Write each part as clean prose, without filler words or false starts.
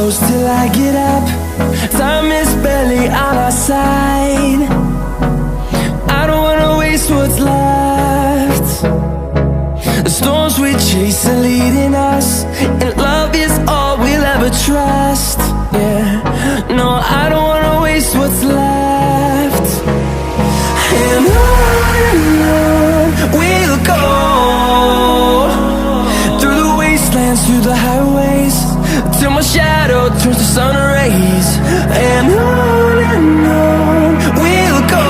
close till I get up. Time is barely on our side. I don't wanna waste what's left. The storms we chase are leading us, and love is all we'll ever trust. Yeah, no, I don't wanna waste what's left. And on we'll go, through the wastelands, through the highways, till my shadow turns to sun rays. And on we'll go,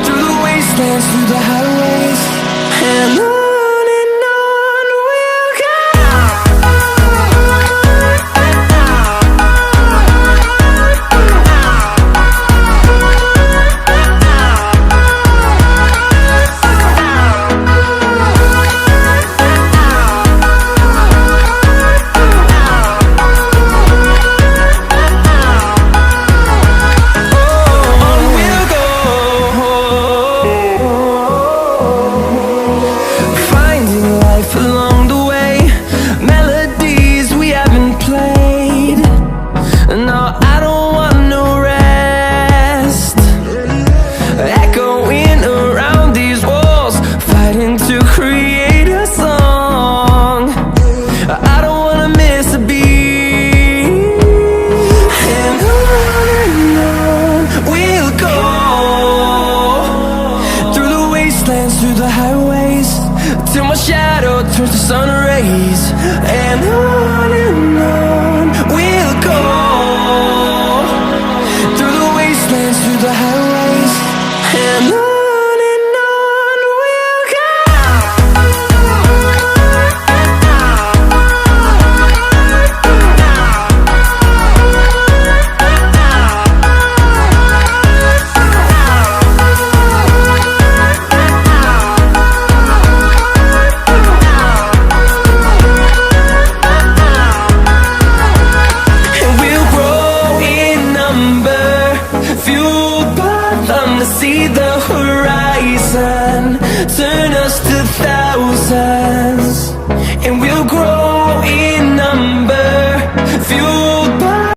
through the wastelands, through the highways, and on. Through the highways, till my shadow turns to sun rays. And on we'll go, through the wastelands, through the highways, and on. See the horizon, turn us